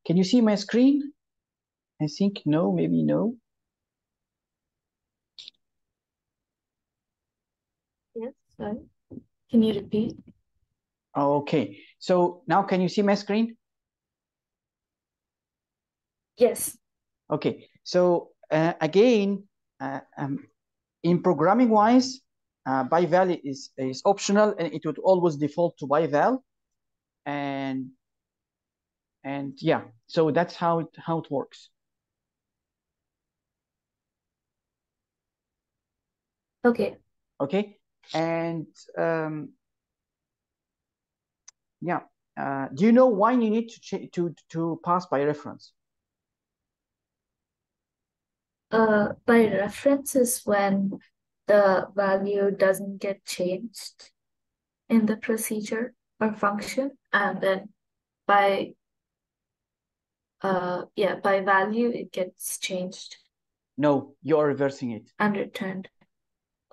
Can you see my screen? I think no, maybe no. Yes, sorry. Can you repeat? Okay, so now can you see my screen? Yes. Okay, so again, in programming wise, by-val is optional and it would always default to by-val. And yeah, so that's how it works. Okay. Okay, and yeah, do you know why you need to pass by reference? By reference is when the value doesn't get changed in the procedure or function, and then by by value it gets changed No, you are reversing it. and returned.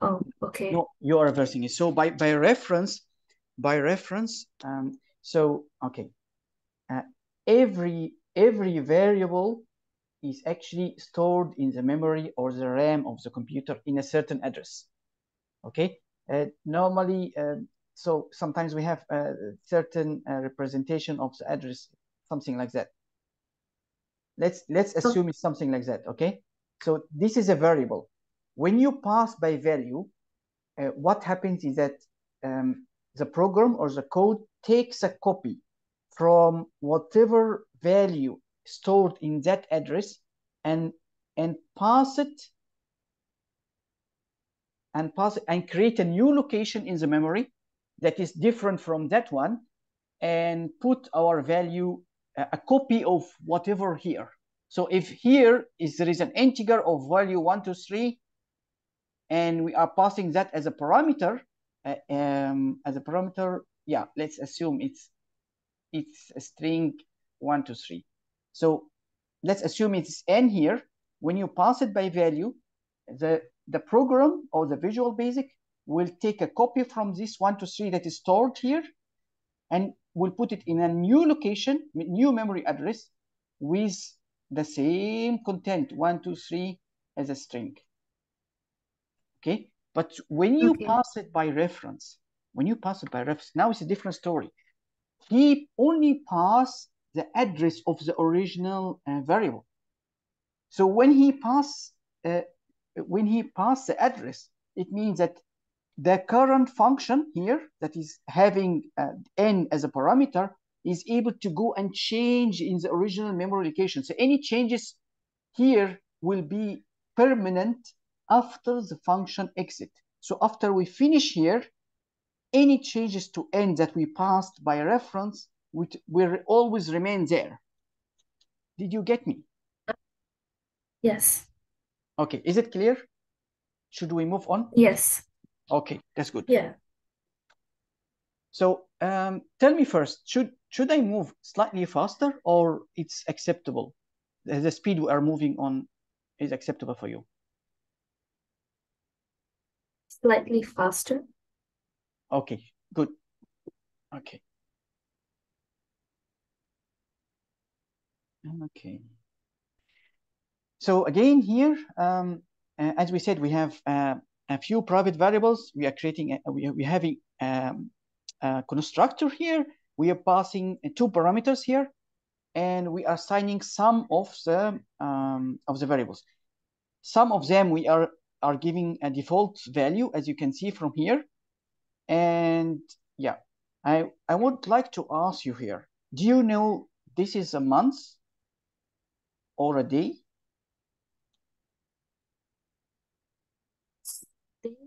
Oh, okay. No, you are reversing it. So by reference, so okay, every variable is actually stored in the memory or the RAM of the computer in a certain address. Okay, normally, so sometimes we have a certain representation of the address, something like that. Let's assume it's something like that. Okay, so this is a variable. When you pass by value, what happens is that the program or the code takes a copy from whatever value stored in that address and pass it and create a new location in the memory that is different from that one and put our value, a copy of whatever here. So if here there is an integer of value 1, 2, 3, and we are passing that as a parameter, yeah, let's assume it's a string 1, 2, 3. So let's assume it's n here. When you pass it by value, the program or the Visual Basic will take a copy from this 1, 2, 3 that is stored here and will put it in a new location, new memory address with the same content 1, 2, 3 as a string. Okay, but when you pass it by reference, now it's a different story. He only passed the address of the original variable. So when he pass the address, it means that the current function here that is having n as a parameter is able to go and change in the original memory location. So any changes here will be permanent after the function exit. So after we finish here, any changes to n that we passed by reference will always remain there. Did you get me? Yes. Okay, is it clear? Should we move on? Yes. Okay, that's good. Yeah. So tell me first, should I move slightly faster or it's acceptable? The speed we are moving on is acceptable for you? Slightly faster. Okay, good. Okay. Okay. So again here, as we said, we have a few private variables. We are creating, we're having a constructor here. We are passing two parameters here, and we are assigning some of the variables. Some of them we are giving a default value, as you can see from here. And yeah, I would like to ask you here, do you know this is a month or a day? Date,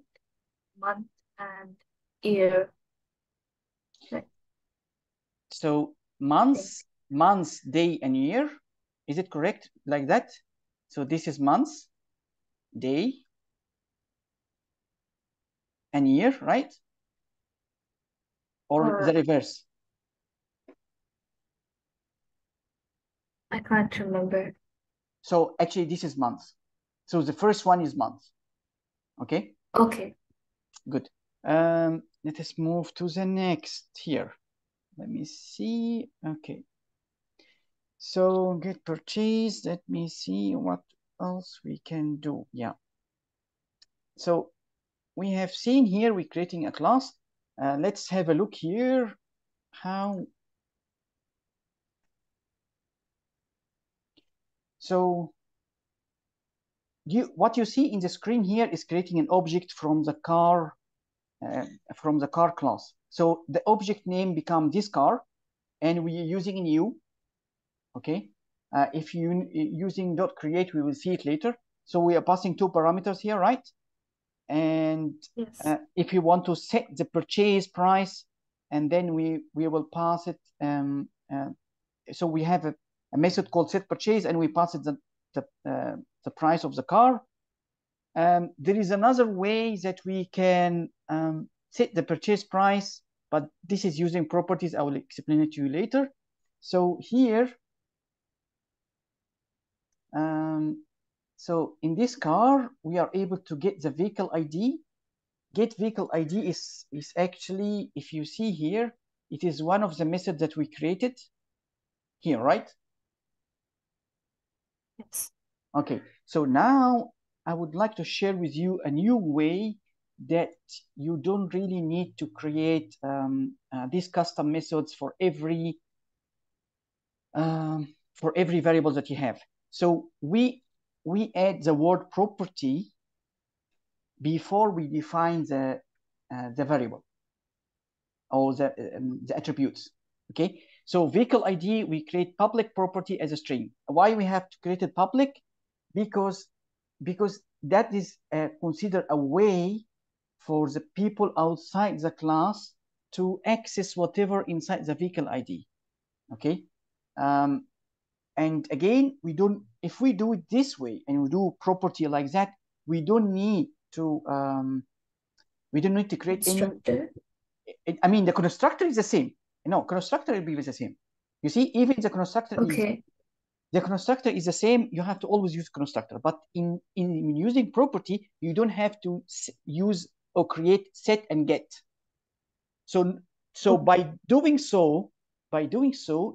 month, and year. Right. So months, day, and year. Is it correct like that? So this is months, day, and year, right? Or the reverse? I can't remember. So actually, this is months. So the first one is months. Okay. Okay. Good. Let us move to the next here. Let me see. Okay. So get purchased. Let me see what else we can do. Yeah. So we have seen here we're creating a class. Let's have a look here how. So what you see in the screen here is creating an object from the car class. So the object name become this car, and we are using new. Okay. If you using .create, we will see it later. So we are passing two parameters here, right? And Yes. If you want to set the purchase price, and then we will pass it. So we have a method called set purchase, and we pass it the price of the car. There is another way that we can set the purchase price, but this is using properties. I will explain it to you later. So here, so in this car, we are able to get the vehicle ID. Get vehicle ID is actually, if you see here, it is one of the methods that we created here, right? Yes. Okay, so now I would like to share with you a new way that you don't really need to create these custom methods for every variable that you have. So we add the word property before we define the variable or the attributes. Okay, so vehicle ID, we create public property as a string. Why we have to create it public? Because that is considered a way for the people outside the class to access whatever inside the vehicle ID. Okay, and again, we don't. If we do it this way and we do property like that, we don't need to create Constructor. any. I mean, the constructor is the same. No, constructor will be the same. You see, even the constructor Okay. is the same. You have to always use constructor, but in using property, you don't have to use or create set and get. So Okay. by doing so,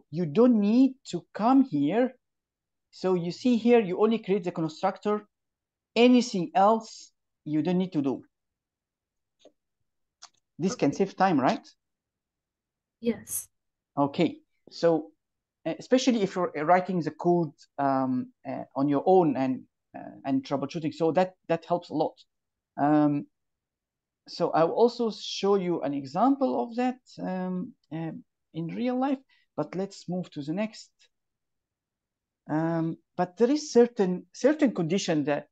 you don't need to come here. So you see here, you only create the constructor. Anything else, you don't need to do. This can save time, right? Yes. Okay. So especially if you're writing the code on your own and troubleshooting, so that helps a lot. So I'll also show you an example of that in real life, but let's move to the next. But there is certain condition that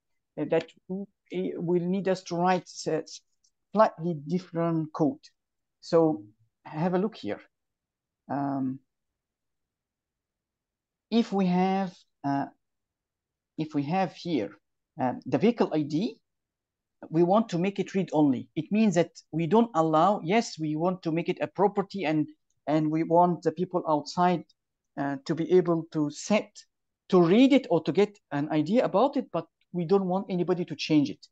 will need us to write slightly different code. So have a look here. If we have here the vehicle ID, we want to make it read only. It means that we don't allow. Yes, we want to make it a property, and we want the people outside to be able to read it or to get an idea about it, but we don't want anybody to change it.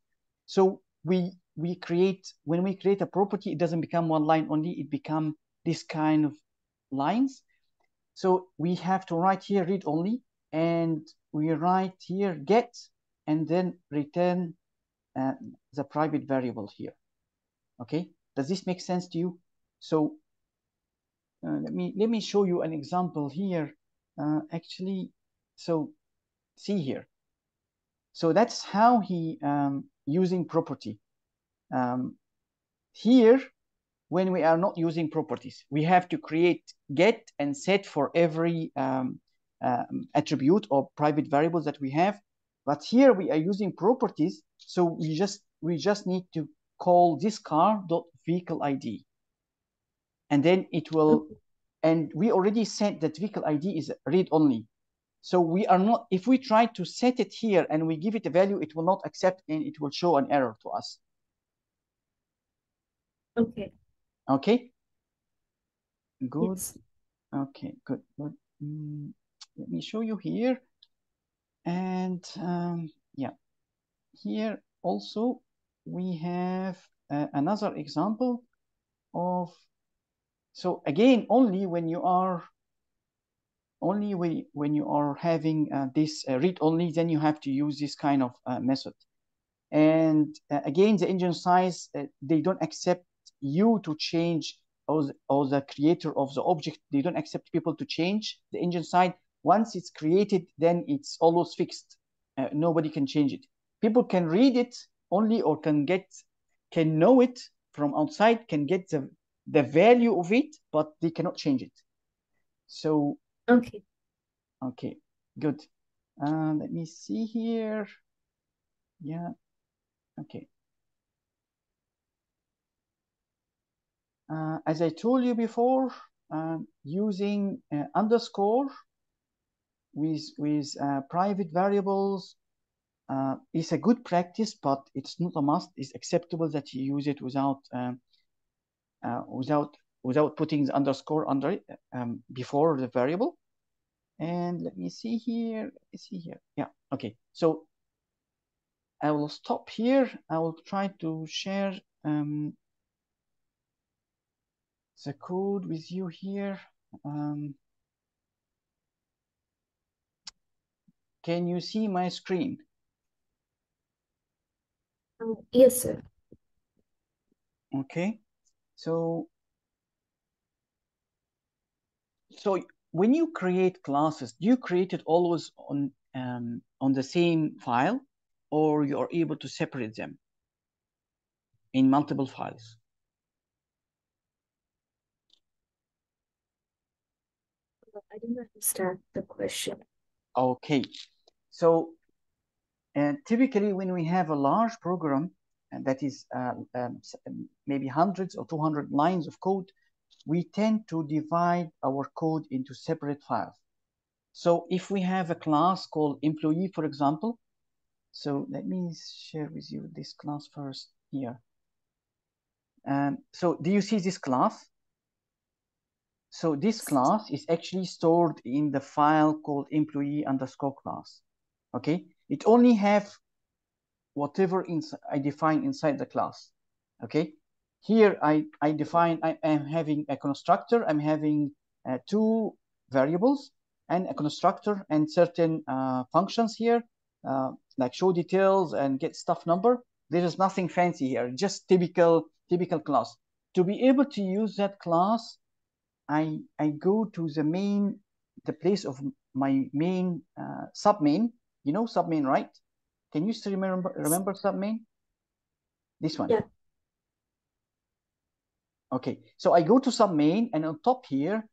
So when we create a property, it doesn't become one line only, it becomes this kind of lines. So we have to write here read only, and we write here get, and then return the private variable here. Okay, does this make sense to you? So let me show you an example here. Actually, so see here. So that's how he using property. Here, when we are not using properties, we have to create get and set for every attribute or private variable that we have. But here we are using properties, so we just need to call this car dot vehicle ID, and then it will. And we already said that vehicle ID is read only. So we are not, if we try to set it here and we give it a value, it will not accept and it will show an error to us. Okay. Okay. Good. Yes. Okay, good. Let me show you here. And yeah, here also we have another example of, so again, only when you are only when you are having this read only, then you have to use this kind of method. And again, the engine size, they don't accept you to change, or the creator of the object, they don't accept people to change the engine size. Once it's created, then it's always fixed. Nobody can change it. People can read it only, or can know it from outside, can get the value of it, but they cannot change it. So Okay. okay, good. Let me see here. Yeah, okay. As I told you before, using underscore with private variables is a good practice, but it's not a must. It's acceptable that you use it without putting the underscore under it before the variable. And let me see here. Yeah, okay. So I will stop here. I will try to share the code with you here. Can you see my screen? Yes, sir. Okay. So when you create classes, do you create it always on the same file, or you are able to separate them in multiple files? I didn't understand the question. Okay. So typically, when we have a large program that is maybe hundreds or 200 lines of code, we tend to divide our code into separate files. So if we have a class called employee, for example, so let me share with you this class first here. So do you see this class? So this class is actually stored in the file called employee underscore class. Okay, it only have whatever I define inside the class. Okay, here I define, I am having a constructor, I'm having two variables and a constructor and certain functions here, like show details and get stuff number. There is nothing fancy here, just typical class. To be able to use that class, I go to the place of my main submain. You know submain, right? Can you still remember submain? This one. Yeah. Okay, so I go to submain, and on top here,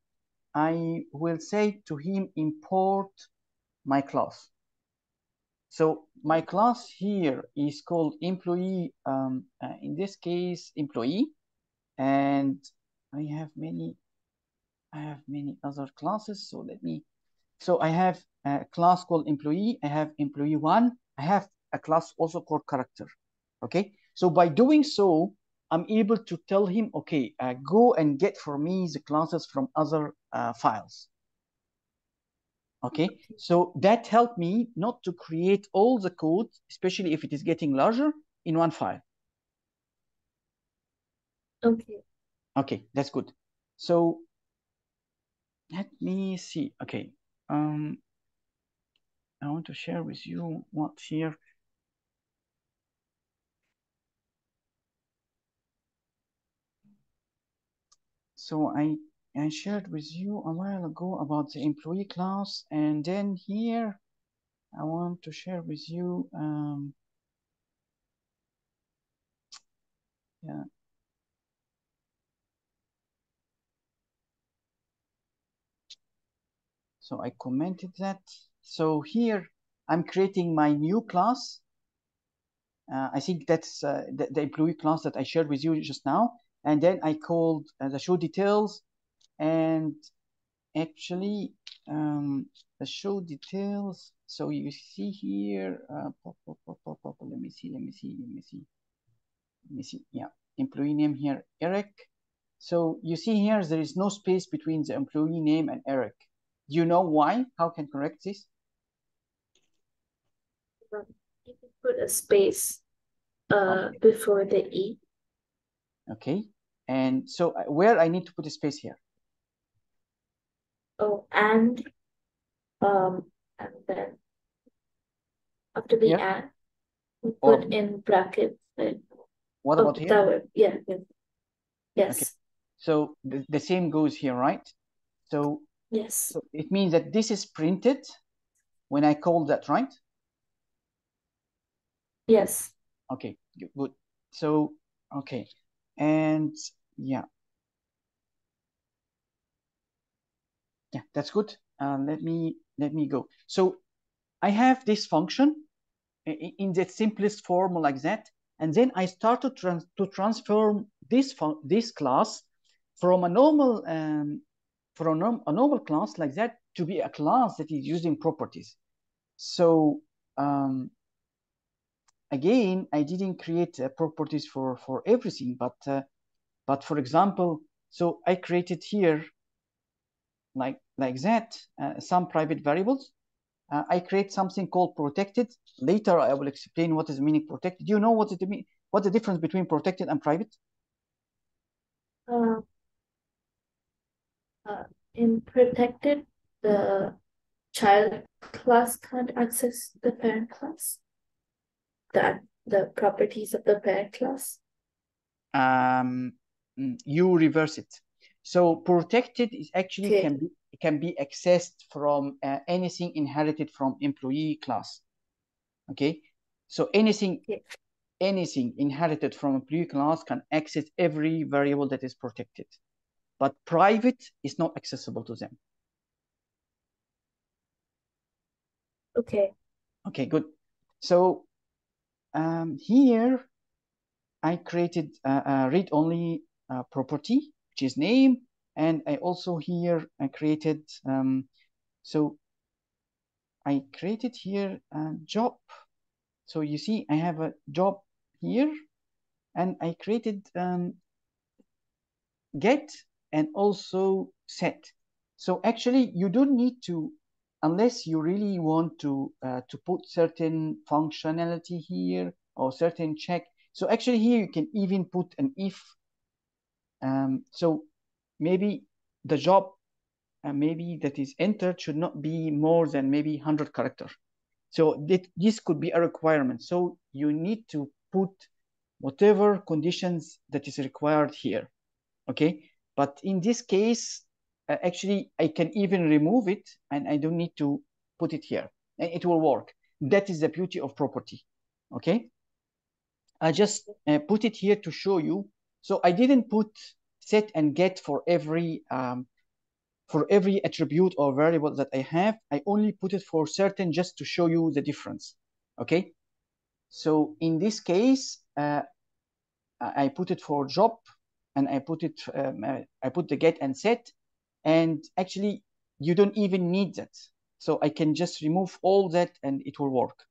I will say to him, import my class. So my class here is called employee, in this case, employee, and I have many other classes. So I have a class called employee, I have employee one, I have a class also called character. Okay, so by doing so, I'm able to tell him, okay, go and get for me the classes from other files. Okay, so that helped me not to create all the code, especially if it is getting larger, in one file. Okay. Okay, that's good. So let me see. Okay, I want to share with you what here. So I shared with you a while ago about the employee class, and then here I want to share with you yeah. So I commented that. So here I'm creating my new class. I think that's the employee class that I shared with you just now. And then I called the show details, and actually the show details. So you see here, let me see. Yeah, employee name here, Eric. So you see here, there is no space between the employee name and Eric. Do you know why? How can correct this? You can put a space before the E. Okay. And so where I need to put a space here? Oh, and And then after the and, we Or put in brackets. what about here? That way, yeah. Okay. Yes. So the same goes here, right? So Yes. so it means that this is printed when I call that, right? Yes. Okay, good. So okay, and yeah, that's good. Let me go. So I have this function in the simplest form like that, and then I start to transform this class from a normal a normal class like that to be a class that is using properties. So again, I didn't create properties for everything, but for example, so I created here like that some private variables. I create something called protected. Later, I will explain what is meaning protected. Do you know what it mean? What's the difference between protected and private? Uh, in protected, the child class can't access the parent class. The properties of the parent class. You reverse it. So protected is actually Okay. can be accessed from anything inherited from employee class. Okay, so anything inherited from employee class can access every variable that is protected, but private is not accessible to them. Okay. Okay, good. So here I created a read-only property, which is name, and I also here I created so I created here a job. So you see, I have a job here, and I created get and also set. So actually, you don't need to, unless you really want to put certain functionality here or certain check. So actually here you can even put an if. So maybe the job maybe that is entered should not be more than maybe 100 characters. So this could be a requirement. So you need to put whatever conditions that is required here. Okay, but in this case, actually, I can even remove it and I don't need to put it here. And it will work. That is the beauty of property. Okay, I just put it here to show you. So I didn't put set and get for every attribute or variable that I have. I only put it for certain just to show you the difference. Okay, so in this case, I put it for job, and I put it I put the get and set, and actually you don't even need that. So I can just remove all that and it will work.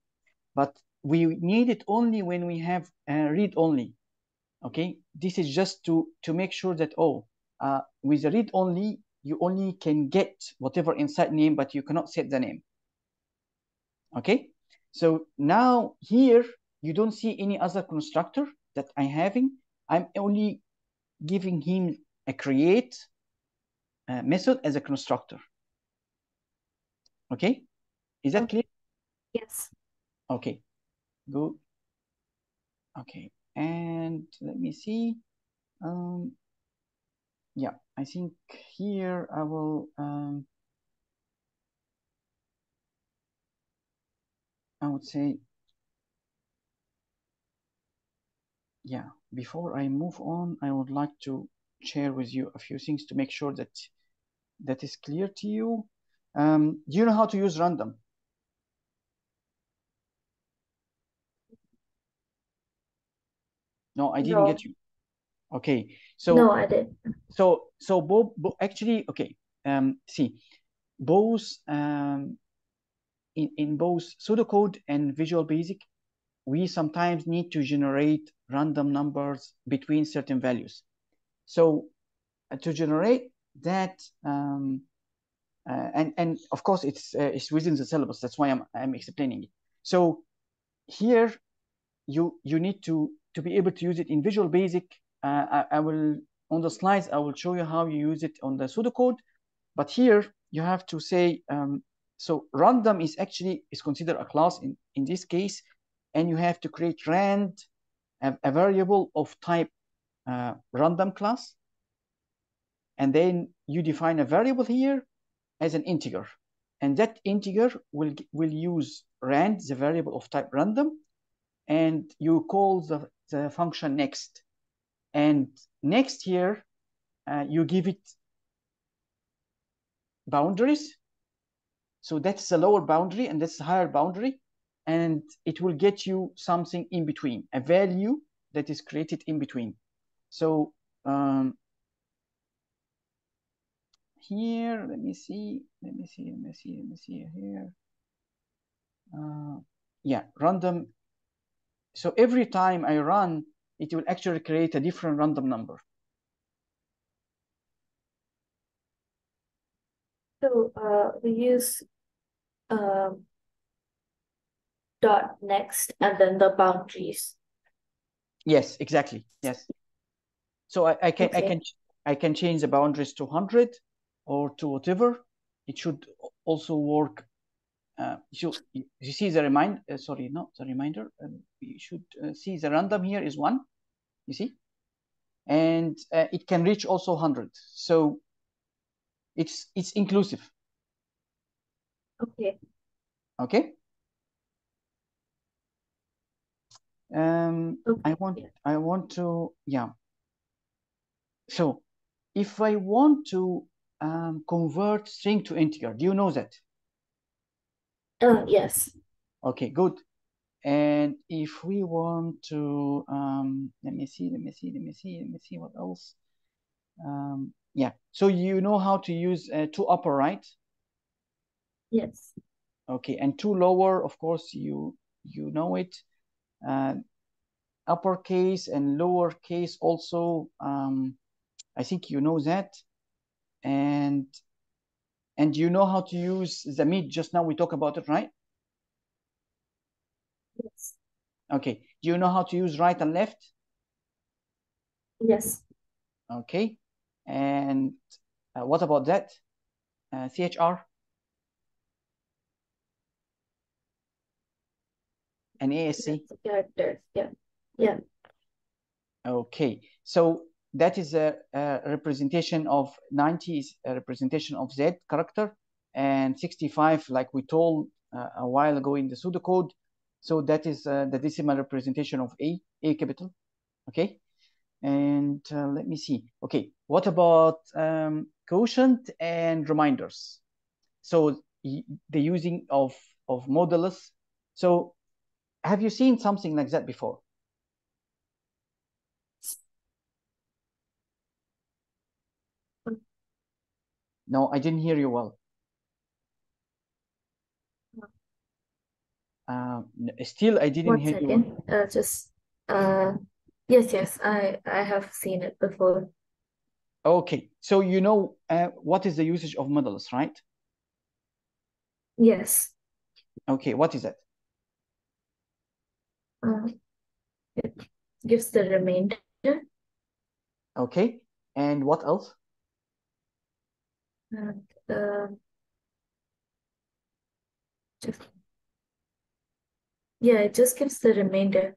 But we need it only when we have read only. Okay, this is just to make sure that with the read only you only can get whatever inside name, but you cannot set the name. Okay, so now here you don't see any other constructor that I'm having. I'm only giving him a create method as a constructor. Okay, is that clear? Yes. Okay, good. Okay, and let me see. Yeah, I think here I will I would say, yeah, before I move on, I would like to share with you a few things to make sure that is clear to you. Do you know how to use random? No, I didn't get No. you. Okay, No, so I didn't. both actually, okay. See, both in both pseudocode and Visual Basic, we sometimes need to generate random numbers between certain values. So to generate that, and of course it's within the syllabus. That's why I'm explaining it. So here you need to be able to use it in Visual Basic. I will on the slides I will show you how you use it on the pseudocode, but here you have to say So random is considered a class in this case, and you have to create rand, a variable of type random class, and then you define a variable here as an integer, and that integer will use rand, the variable of type random, and you call the function next, and next here you give it boundaries. So that's the lower boundary and that's the higher boundary, and it will get you something in between, a value that is created in between. So here, let me see here. Yeah, random. So every time I run, it will actually create a different random number. So we use dot next and then the boundaries. Yes, exactly. Yes. So I can change the boundaries to 100 or to whatever. It should also work. You see the reminder. Sorry, not the reminder. You should see the random here is 1. You see, and it can reach also 100. So it's inclusive. Okay. Okay. Okay. I want to, yeah. So if I want to convert string to integer, do you know that? Yes. Okay, good. And if we want to, let me see what else. Yeah, so you know how to use to upper, right? Yes. Okay, and to lower, of course, you know it. Uppercase and lowercase also, I think you know that. And you know how to use the mid. Just now we talked about it, right? Yes. Okay. Do you know how to use right and left? Yes. Okay. And what about that? CHR? And ASC? Characters. Yeah. Yeah. Okay. So that is a representation of 90 is a representation of Z character, and 65, like we told a while ago in the pseudocode. So that is the decimal representation of A capital. Okay. And let me see. Okay, what about quotient and reminders? So the using of modulus. So have you seen something like that before? No, I didn't hear you well. Still, I didn't hear you well. Just yes, I have seen it before. Okay, so you know what is the usage of modulus, right? Yes. Okay, what is that? It gives the remainder. Okay, and what else? And just yeah, it just gives the remainder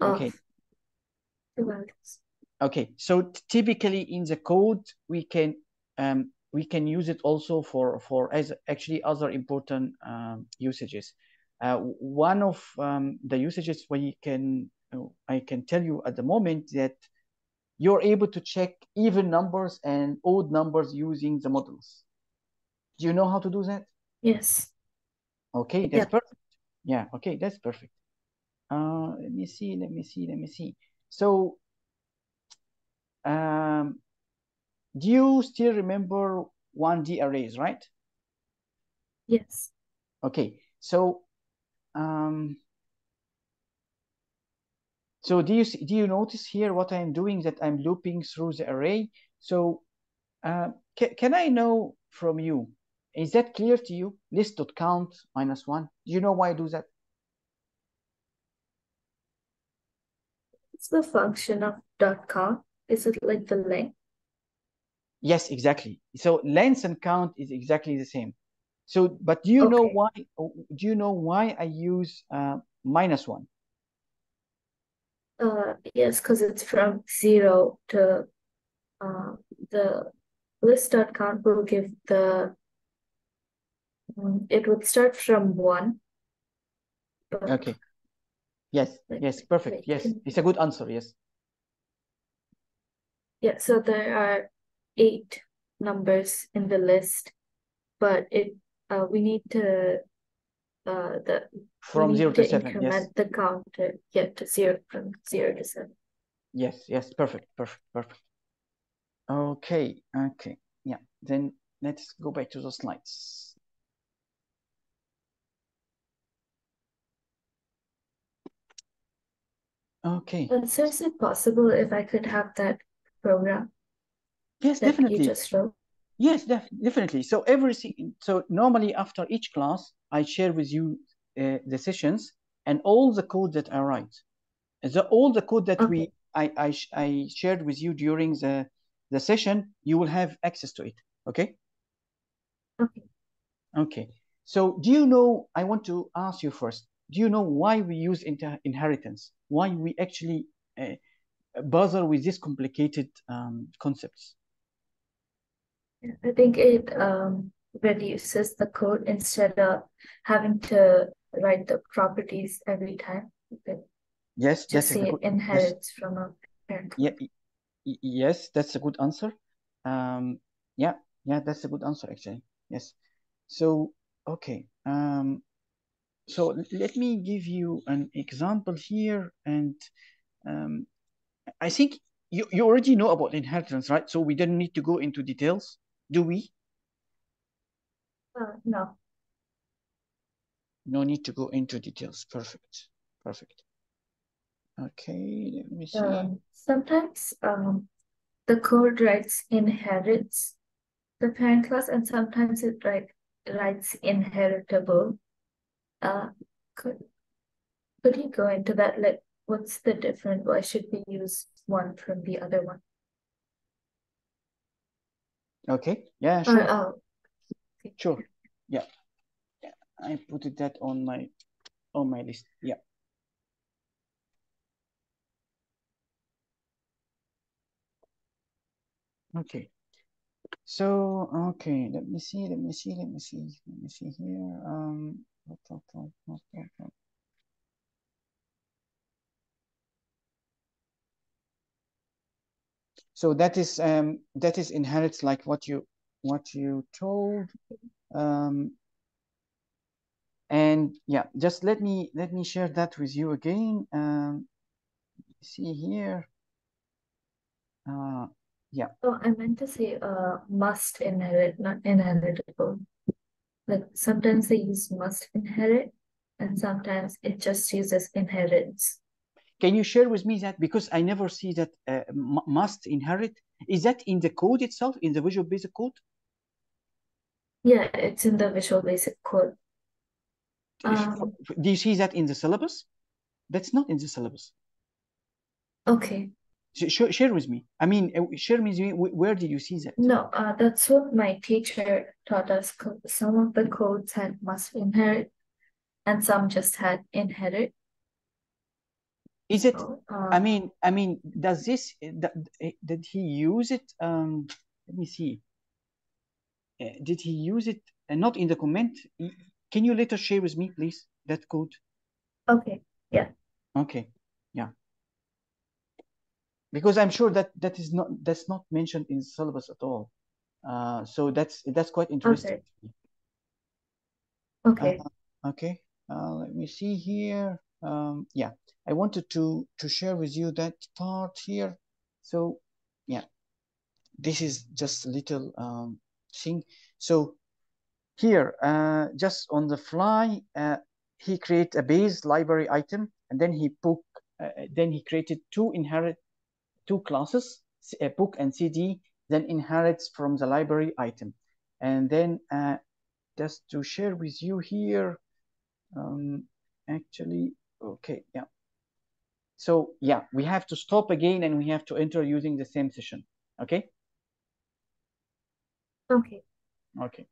Okay. of the values. Okay, so typically in the code we can use it also for as actually other important usages. One of the usages we can I can tell you at the moment that you're able to check even numbers and odd numbers using the models. Do you know how to do that? Yes. Okay, that's perfect. Yeah, okay, that's perfect. Let me see. So do you still remember 1D arrays, right? Yes. Okay, so so do you notice here what I'm doing, that I'm looping through the array? So can I know from you, is that clear to you? List.count -1. Do you know why I do that? It's the function of dot count. Is it like the length? Yes, exactly. So length and count is exactly the same. So, but do you know Okay. why? Do you know why I use -1? Yes, because it's from 0 to the list.count will give the it would start from 1, but Okay. Yes. like Yes. Perfect. wait, Yes. It's a good answer. Yes. yeah, so there are 8 numbers in the list, but we need to the we From 0 need to to 7. Yes. increment the counter, yeah, to 0 from 0 to 7. Yes. Yes. Perfect. Perfect. Perfect. Okay. Okay. Yeah. Then let's go back to the slides. Okay. So is it possible if I could have that program Yes, that you definitely. just wrote? Yes, definitely. So everything. So normally after each class, I share with you the sessions and all the code that I write. All the code that Okay, I shared with you during the session, you will have access to it. Okay. okay. Okay. So do you know? I want to ask you first. Do you know why we use inheritance? Why we actually bother with these complicated concepts? I think it reduces the code instead of having to write the properties every time. You could Yes, just that is say a it good. Yes, inherits from a parent yeah, class. yes, that's a good answer. Um, yeah, yeah, that's a good answer actually. Yes. So, okay. So let me give you an example here, and um, I think you already know about inheritance, right? So we don't need to go into details, do we? No. No need to go into details. Perfect. Perfect. Okay, let me see. Sometimes the code writes inherits the parent class, and sometimes it writes inheritable. Uh, could could you go into that? Like, what's the difference? Why should we use one from the other one? Okay, yeah, Or sure, okay. sure. Yeah, I put it that on my list. Yeah. Okay. So, okay, let me see, let me see, let me see, let me see here. So that is inherits like what you told. Um, and yeah, just let me share that with you again. See here. Uh, yeah. Oh, I meant to say must inherit, not inheritable. Like sometimes they use must inherit, and sometimes it just uses inherits. Can you share with me that because I never see that must inherit? Is that in the code itself, in the Visual Basic Code? Yeah, it's in the Visual Basic Code. Do you see that in the syllabus? That's not in the syllabus. Okay. Share with me. I mean, share with me where did you see that? No, that's what my teacher taught us. Some of the codes had must inherit, and some just had inherit. Is it? So, I mean, does this? Did he use it? Let me see. Did he use it? Not in the comment. Can you later share with me, please, that code? okay, yeah, Okay. Yeah. Because I'm sure that that's not mentioned in syllabus at all. So that's quite interesting. okay, Uh, okay, okay, let me see here. Yeah, I wanted to share with you that part here. So yeah, this is just a little thing. So here, just on the fly, he create a base library item, and then he created two classes, book and CD, then inherits from the library item. And then just to share with you here, actually, okay, yeah. So yeah, we have to stop again and we have to enter using the same session, okay? okay. Okay.